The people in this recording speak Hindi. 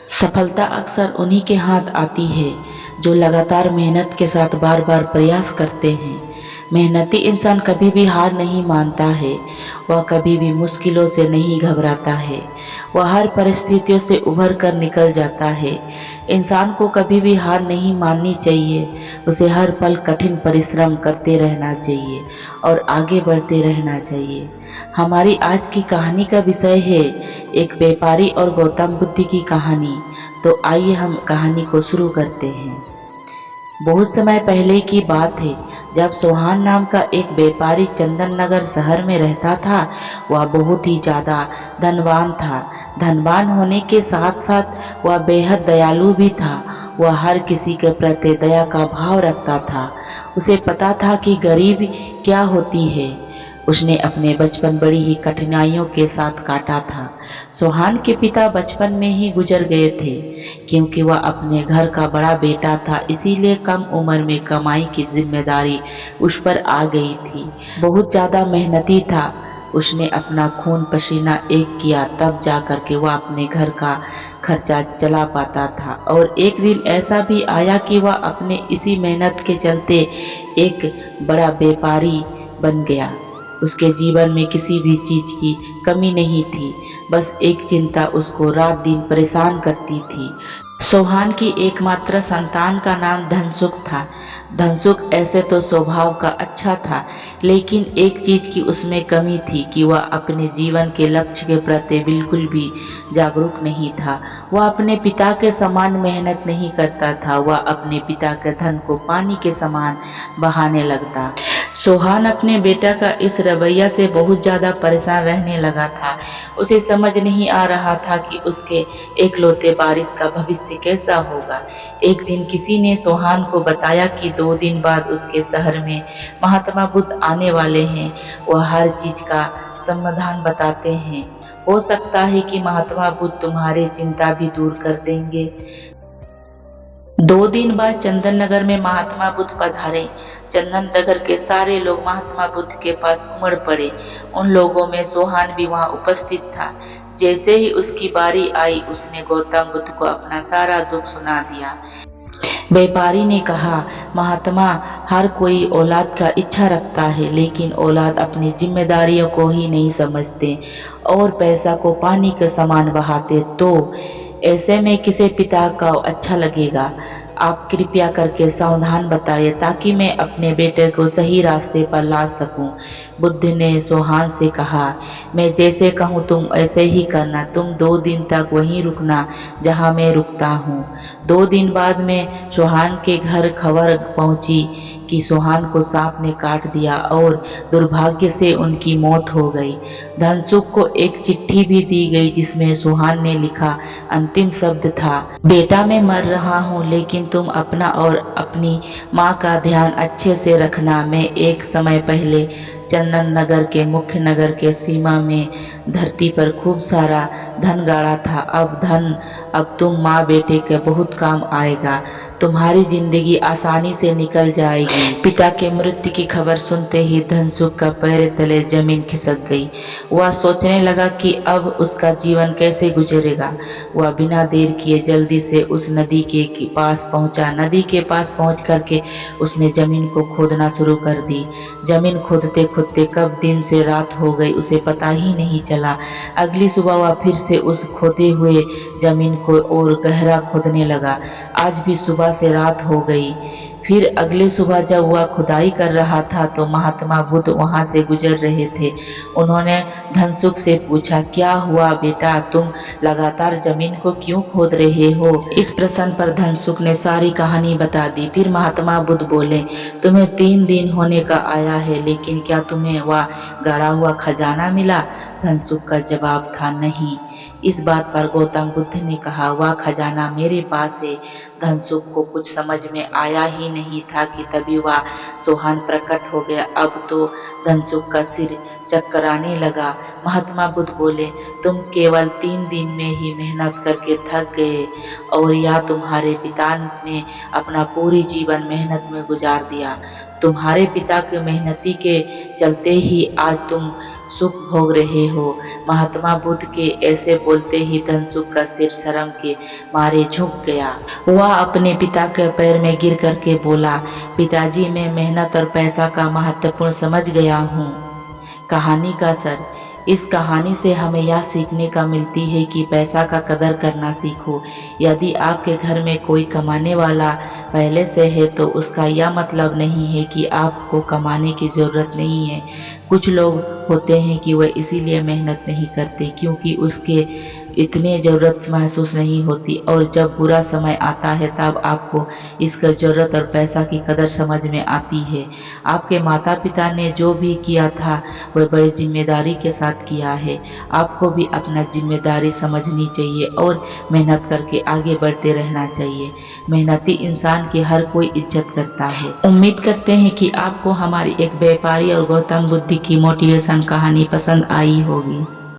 सफलता अक्सर उन्हीं के हाथ आती है जो लगातार मेहनत के साथ बार बार प्रयास करते हैं। मेहनती इंसान कभी भी हार नहीं मानता है। वह कभी भी मुश्किलों से नहीं घबराता है। वह हर परिस्थितियों से उभर कर निकल जाता है। इंसान को कभी भी हार नहीं माननी चाहिए। उसे हर पल कठिन परिश्रम करते रहना चाहिए और आगे बढ़ते रहना चाहिए। हमारी आज की कहानी का विषय है एक व्यापारी और गौतम बुद्ध की कहानी। तो आइए हम कहानी को शुरू करते हैं। बहुत समय पहले की बात है, जब सोहान नाम का एक व्यापारी चंदन नगर शहर में रहता था। वह बहुत ही ज्यादा धनवान था। धनवान होने के साथ साथ वह बेहद दयालु भी था। वह हर किसी के प्रति दया का भाव रखता था। उसे पता था कि गरीबी क्या होती है। उसने अपने बचपन बड़ी ही कठिनाइयों के साथ काटा था। सोहान के पिता बचपन में ही गुजर गए थे। क्योंकि वह अपने घर का बड़ा बेटा था, इसीलिए कम उम्र में कमाई की जिम्मेदारी उस पर आ गई थी। बहुत ज्यादा मेहनती था। उसने अपना खून पसीना एक किया, तब जा कर के वह अपने घर का खर्चा चला पाता था। और एक दिन ऐसा भी आया कि वह अपने इसी मेहनत के चलते एक बड़ा व्यापारी बन गया। उसके जीवन में किसी भी चीज की कमी नहीं थी। बस एक चिंता उसको रात दिन परेशान करती थी। सोहान की एकमात्र संतान का नाम धनसुख था। धनसुख ऐसे तो स्वभाव का अच्छा था, लेकिन एक चीज की उसमें कमी थी कि वह अपने जीवन के लक्ष्य के प्रति बिल्कुल भी जागरूक नहीं था। वह अपने पिता के समान मेहनत नहीं करता था। वह अपने पिता के धन को पानी के समान बहाने लगता। सोहान अपने बेटा का इस रवैया से बहुत ज्यादा परेशान रहने लगा था। उसे समझ नहीं आ रहा था कि उसके एकलौते वारिस का भविष्य कैसा होगा। एक दिन किसी ने सोहान को बताया कि 2 दिन बाद उसके शहर में महात्मा बुद्ध आने वाले हैं। वह हर चीज का समाधान बताते हैं। हो सकता है कि महात्मा बुद्ध तुम्हारी चिंता भी दूर कर देंगे। 2 दिन बाद चंदन नगर में महात्मा बुद्ध पधारे। चंदन नगर के सारे लोग महात्मा बुद्ध के पास उमड़ पड़े। उन लोगों में सोहान भी वहां उपस्थित था। जैसे ही उसकी बारी आई, उसने गौतम बुद्ध को अपना सारा दुख सुना दिया। व्यापारी ने कहा, महात्मा, हर कोई औलाद का इच्छा रखता है, लेकिन औलाद अपनी जिम्मेदारियों को ही नहीं समझते और पैसा को पानी के समान बहाते। तो ऐसे में किसे पिता का अच्छा लगेगा। आप कृपया करके समाधान बताइए ताकि मैं अपने बेटे को सही रास्ते पर ला सकूं। बुद्ध ने सोहान से कहा, मैं जैसे कहूँ तुम ऐसे ही करना। तुम 2 दिन तक वहीं रुकना जहाँ मैं रुकता हूँ। 2 दिन बाद में सोहान के घर खबर पहुंची कि सोहान को सांप ने काट दिया और दुर्भाग्य से उनकी मौत हो गई। धनसुख को एक चिट्ठी भी दी गई जिसमें सोहान ने लिखा अंतिम शब्द था, बेटा मैं मर रहा हूँ, लेकिन तुम अपना और अपनी माँ का ध्यान अच्छे से रखना। मैं एक समय पहले चंदन नगर के मुख्य नगर के सीमा में धरती पर खूब सारा धन गाड़ा था। अब तुम माँ बेटे के बहुत काम आएगा। तुम्हारी जिंदगी आसानी से निकल जाएगी। पिता के मृत्यु की खबर सुनते ही धनसुख का पैर तले जमीन खिसक गई। वह सोचने लगा कि अब उसका जीवन कैसे गुजरेगा। वह बिना देर किए जल्दी से उस नदी के पास पहुंचा। नदी के पास पहुंच करके उसने जमीन को खोदना शुरू कर दी। जमीन खोदते खोदते कब दिन से रात हो गई उसे पता ही नहीं चला। अगली सुबह वह फिर से उस खोदे हुए जमीन को और गहरा खोदने लगा। आज भी सुबह से रात हो गई। फिर अगले सुबह जब वह खुदाई कर रहा था तो महात्मा बुद्ध वहां से गुजर रहे थे। उन्होंने धनसुख से पूछा, क्या हुआ बेटा, तुम लगातार जमीन को क्यों खोद रहे हो। इस प्रश्न पर धनसुख ने सारी कहानी बता दी। फिर महात्मा बुद्ध बोले, तुम्हें 3 दिन होने का आया है, लेकिन क्या तुम्हें वह गड़ा हुआ खजाना मिला। धनसुख का जवाब था, नहीं। इस बात पर गौतम बुद्ध ने कहा, वह खजाना मेरे पास है। धनसुख को कुछ समझ में आया ही नहीं था कि तभी वह सोहान प्रकट हो गया। अब तो धनसुख का सिर चक्कराने लगा। महात्मा बुद्ध बोले, तुम केवल 3 दिन में ही मेहनत करके थक गए और या तुम्हारे पिता ने अपना पूरी जीवन मेहनत में गुजार दिया। तुम्हारे पिता के मेहनती के चलते ही आज तुम सुख भोग रहे हो। महात्मा बुद्ध के ऐसे बोलते ही धनसुख का सिर शर्म के मारे झुक गया। वह अपने पिता के पैर में गिर करके बोला, पिताजी, मैं मेहनत और पैसा का महत्वपूर्ण समझ गया हूँ। कहानी का सर। इस कहानी से हमें यह सीखने का मिलती है कि पैसा का कदर करना सीखो। यदि आपके घर में कोई कमाने वाला पहले से है तो उसका यह मतलब नहीं है कि आपको कमाने की ज़रूरत नहीं है। कुछ लोग होते हैं कि वह इसीलिए मेहनत नहीं करते क्योंकि उसके इतने ज़रूरत महसूस नहीं होती, और जब बुरा समय आता है तब आपको इसका ज़रूरत और पैसा की कदर समझ में आती है। आपके माता पिता ने जो भी किया था वह बड़ी जिम्मेदारी के साथ किया है। आपको भी अपना जिम्मेदारी समझनी चाहिए और मेहनत करके आगे बढ़ते रहना चाहिए। मेहनती इंसान की हर कोई इज्जत करता है। उम्मीद करते हैं कि आपको हमारी एक व्यापारी और गौतम बुद्ध की मोटिवेशन कहानी पसंद आई होगी।